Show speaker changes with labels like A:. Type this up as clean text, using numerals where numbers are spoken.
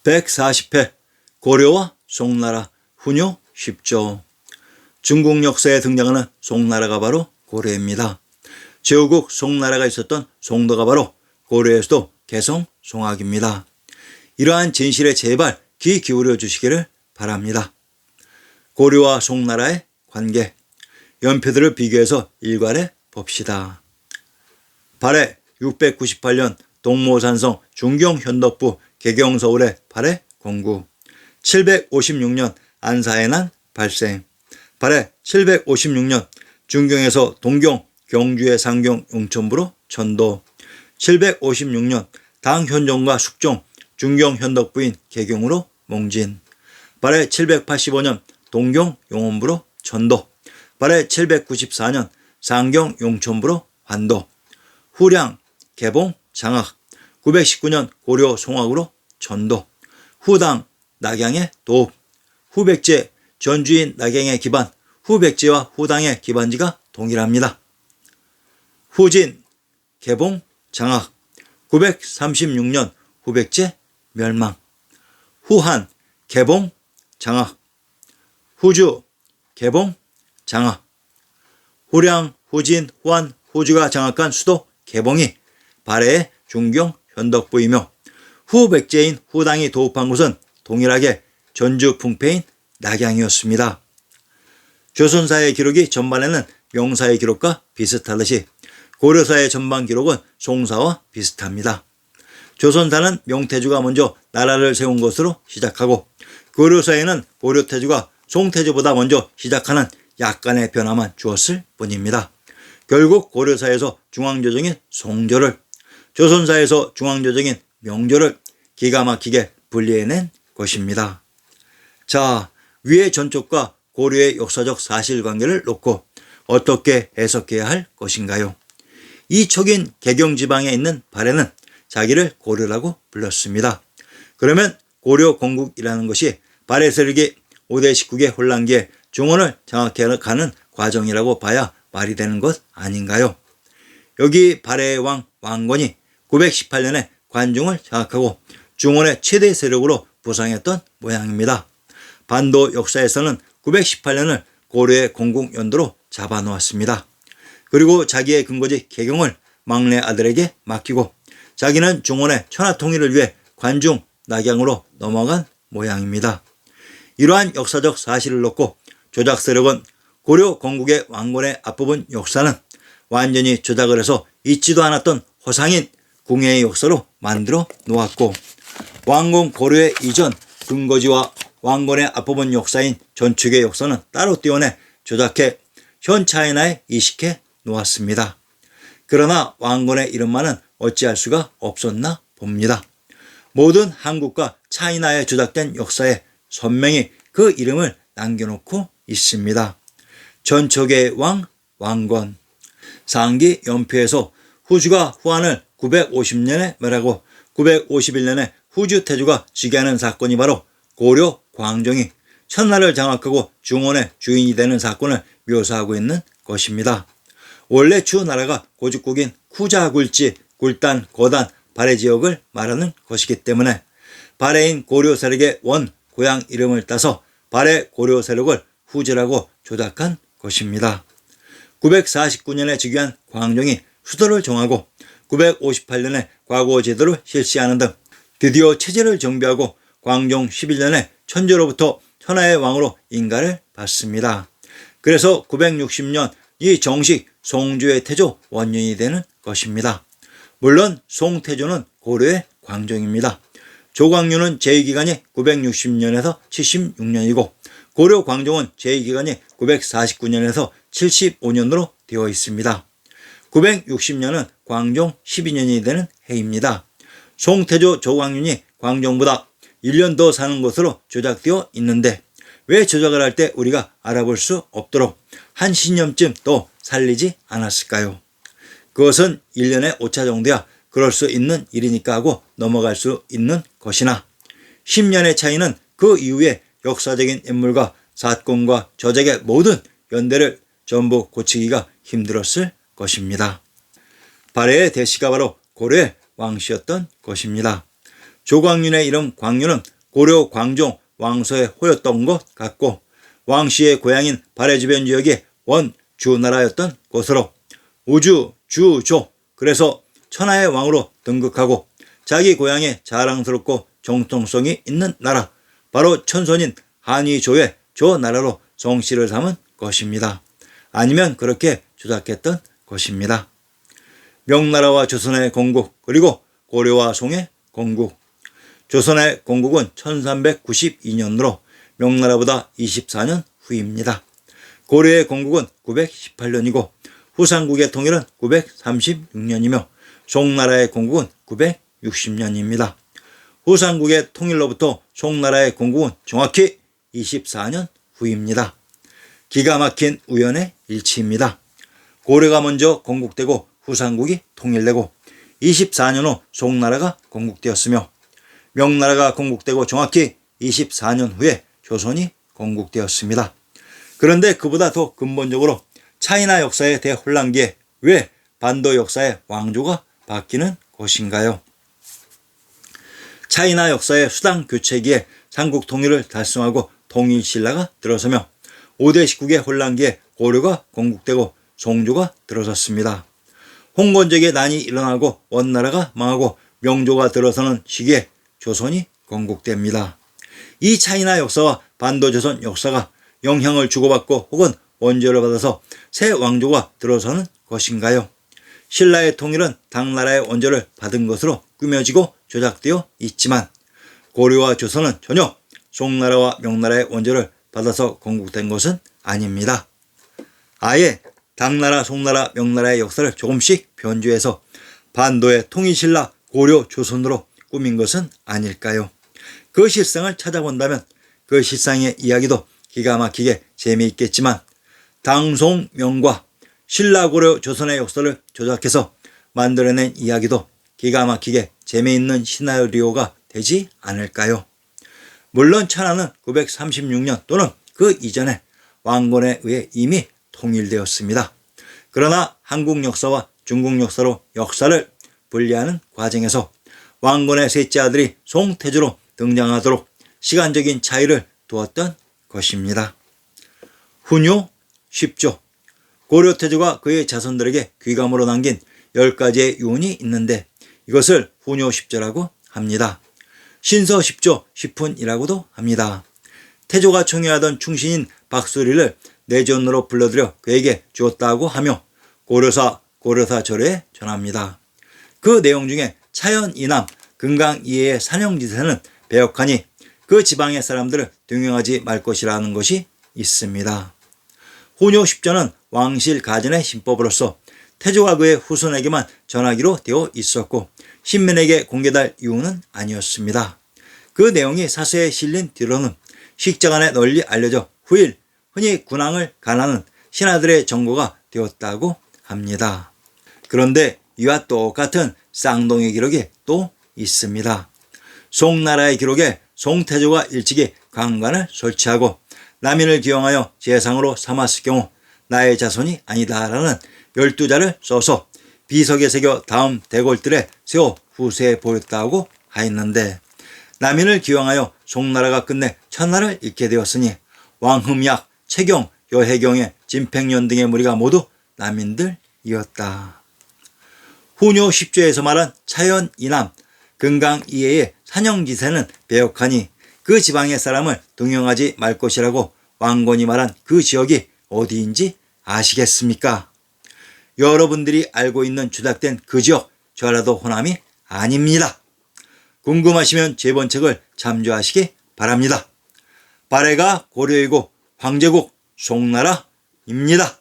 A: 140회 고려와 송나라 훈요 10조. 중국 역사에 등장하는 송나라가 바로 고려입니다. 제후국 송나라가 있었던 송도가 바로 고려의 수도 개성 송악입니다. 이러한 진실에 제발 귀 기울여 주시기를 바랍니다. 고려와 송나라의 관계, 연표들을 비교해서 일괄해 봅시다. 발해 698년 동모산성 중경현덕부 개경서울의 발해 공구, 756년 안사의 난 발생, 발해 756년 중경에서 동경 경주의 상경 용천부로 전도, 756년 당현종과 숙종 중경현덕부인 개경으로 몽진, 발해 785년 동경 용원부로 전도, 발해 794년 상경 용천부로 환도, 후량 개봉 장악, 919년 고려 송악으로 전도, 후당 낙양의 도읍, 후백제 전주인 낙양의 기반, 후백제와 후당의 기반지가 동일합니다. 후진 개봉 장악, 936년 후백제 멸망, 후한 개봉 장악, 후주 개봉 장악, 후량 후진 후한 후주가 장악한 수도 개봉이 발해의 중경 현덕부이며 후백제인 후당이 도읍한 곳은 동일하게 전주 풍패인 낙양이었습니다. 조선사의 기록이 전반에는 명사의 기록과 비슷하듯이 고려사의 전반 기록은 송사와 비슷합니다. 조선사는 명태주가 먼저 나라를 세운 것으로 시작하고, 고려사에는 고려태주가 송태주보다 먼저 시작하는 약간의 변화만 주었을 뿐입니다. 결국 고려사에서 중앙조정인 송조를, 조선사에서 중앙조정인 명조를 기가 막히게 분리해낸 것입니다. 자, 위의 전촉과 고려의 역사적 사실관계를 놓고 어떻게 해석해야 할 것인가요? 이 척인 개경지방에 있는 발해는 자기를 고려라고 불렀습니다. 그러면 고려 건국이라는 것이 발해 세력이 5대 19개 혼란기에 중원을 장악해가는 과정이라고 봐야 말이 되는 것 아닌가요? 여기 발해의 왕 왕건이 918년에 관중을 장악하고 중원의 최대 세력으로 부상했던 모양입니다. 반도 역사에서는 918년을 고려의 건국연도로 잡아놓았습니다. 그리고 자기의 근거지 개경을 막내 아들에게 맡기고 자기는 중원의 천하통일을 위해 관중 낙양으로 넘어간 모양입니다. 이러한 역사적 사실을 놓고 조작 세력은 고려 건국의 왕건의 앞부분 역사는 완전히 조작을 해서 있지도 않았던 허상인 궁예의 역사로 만들어 놓았고, 왕건 고려의 이전 근거지와 왕건의 앞부분 역사인 전축의 역사는 따로 떼어내 조작해 현 차이나에 이식해 놓았습니다. 그러나 왕건의 이름만은 어찌할 수가 없었나 봅니다. 모든 한국과 차이나에 조작된 역사에 선명히 그 이름을 남겨놓고 있습니다. 전척의 왕 왕건, 상기 연표에서 후주가 후한을 950년에 멸하고 951년에 후주 태주가 즉위하는 사건이 바로 고려 광종이 천나를 장악하고 중원의 주인이 되는 사건을 묘사하고 있는 것입니다. 원래 주나라가 고죽국인 쿠자굴지, 굴단, 거단, 발해 지역을 말하는 것이기 때문에 발해인 고려 세력의 원 고향 이름을 따서 발해 고려 세력을 후주라고 조작한 것입니다. 949년에 즉위한 광종이 수도를 정하고 958년에 과거 제도를 실시하는 등 드디어 체제를 정비하고 광종 11년에 천조로부터 천하의 왕으로 인가를 받습니다. 그래서 960년이 정식 송주의 태조 원년이 되는 것입니다. 물론 송태조는 고려의 광종입니다. 조광유는 제2기간이 960년에서 76년이고 고려 광종은 제2기간이 949년에서 75년으로 되어 있습니다. 960년은 광종 12년이 되는 해입니다. 송태조 조광윤이 광종보다 1년 더 사는 것으로 조작되어 있는데 왜 조작을 할 때 우리가 알아볼 수 없도록 한 신념쯤 또 살리지 않았을까요? 그것은 1년에 5차 정도야 그럴 수 있는 일이니까 하고 넘어갈 수 있는 것이나 10년의 차이는 그 이후에 역사적인 인물과 사건과 조작의 모든 연대를 전부 고치기가 힘들었을 것입니다. 발해의 대씨가 바로 고려의 왕씨였던 것입니다. 조광윤의 이름 광윤은 고려 광종 왕서의 호였던 것 같고 왕씨의 고향인 발해 주변 지역이 원주나라였던 곳으로 우주, 주조, 그래서 천하의 왕으로 등극하고 자기 고향에 자랑스럽고 정통성이 있는 나라, 바로 천손인 한의조의 조나라로 성씨를 삼은 것입니다. 아니면 그렇게 주작했던 것입니다. 명나라와 조선의 건국, 그리고 고려와 송의 건국. 조선의 건국은 1392년으로 명나라보다 24년 후입니다. 고려의 건국은 918년이고 후삼국의 통일은 936년이며 송나라의 건국은 960년입니다. 후삼국의 통일로부터 송나라의 건국은 정확히 24년 후입니다. 기가 막힌 우연의 일치입니다. 고려가 먼저 건국되고 후삼국이 통일되고 24년 후 송나라가 건국되었으며 명나라가 건국되고 정확히 24년 후에 조선이 건국되었습니다. 그런데 그보다 더 근본적으로 차이나 역사의 대혼란기에 왜 반도 역사의 왕조가 바뀌는 것인가요? 차이나 역사의 수당 교체기에 삼국 통일을 달성하고 통일신라가 들어서며 5대 19개 혼란기에 고려가 건국되고 송조가 들어섰습니다. 홍건적의 난이 일어나고 원나라가 망하고 명조가 들어서는 시기에 조선이 건국됩니다. 이 차이나 역사와 반도조선 역사가 영향을 주고받고 혹은 원조를 받아서 새 왕조가 들어서는 것인가요? 신라의 통일은 당나라의 원조를 받은 것으로 꾸며지고 조작되어 있지만 고려와 조선은 전혀 송나라와 명나라의 원조를 받아서 건국된 것은 아닙니다. 아예 당나라, 송나라, 명나라의 역사를 조금씩 변주해서 반도의 통일신라, 고려, 조선으로 꾸민 것은 아닐까요? 그 실상을 찾아본다면 그 실상의 이야기도 기가 막히게 재미있겠지만 당, 송, 명과 신라, 고려, 조선의 역사를 조작해서 만들어낸 이야기도 기가 막히게 재미있는 시나리오가 되지 않을까요? 물론 천하는 936년 또는 그 이전에 왕건에 의해 이미 통일되었습니다. 그러나 한국 역사와 중국 역사로 역사를 분리하는 과정에서 왕건의 셋째 아들이 송태조로 등장하도록 시간적인 차이를 두었던 것입니다. 훈요 10조. 고려태조가 그의 자손들에게 귀감으로 남긴 10가지의 유언이 있는데 이것을 훈요 10조라고 합니다. 신서 10조 10훈이라고도 합니다. 태조가 청해하던 충신인 박수리를 내전으로 불러들여 그에게 주었다고 하며 고려사 절에 전합니다. 그 내용 중에 차연이남 금강이해의 산영지세는 배역하니 그 지방의 사람들을 등용하지 말 것이라는 것이 있습니다. 훈요 10조는 왕실 가전의 신법으로서 태조가 그의 후손에게만 전하기로 되어 있었고 신민에게 공개될 이유는 아니었습니다. 그 내용이 사서에 실린 뒤로는 식자간에 널리 알려져 후일 흔히 군왕을 간하는 신하들의 정보가 되었다고 합니다. 그런데 이와 똑같은 쌍둥이 기록이 또 있습니다. 송나라의 기록에 송태조가 일찍이 강관을 설치하고 남인을 기용하여 재상으로 삼았을 경우 나의 자손이 아니다라는 12자를 써서 비석에 새겨 다음 대궐들에 세워 후세에 보였다고 하였는데 남인을 기용하여 송나라가 끝내 천하를 잃게 되었으니 왕흠약, 최경, 여해경의 진팽년 등의 무리가 모두 남인들이었다. 훈요 10조에서 말한 차연 이남, 금강이해의 산영지세는 배역하니 그 지방의 사람을 등용하지 말 것이라고 왕건이 말한 그 지역이 어디인지 아시겠습니까? 여러분들이 알고 있는 주작된 그 지역 전라도 호남이 아닙니다. 궁금하시면 제 번책을 참조하시기 바랍니다. 발해가 고려이고 황제국 송나라입니다.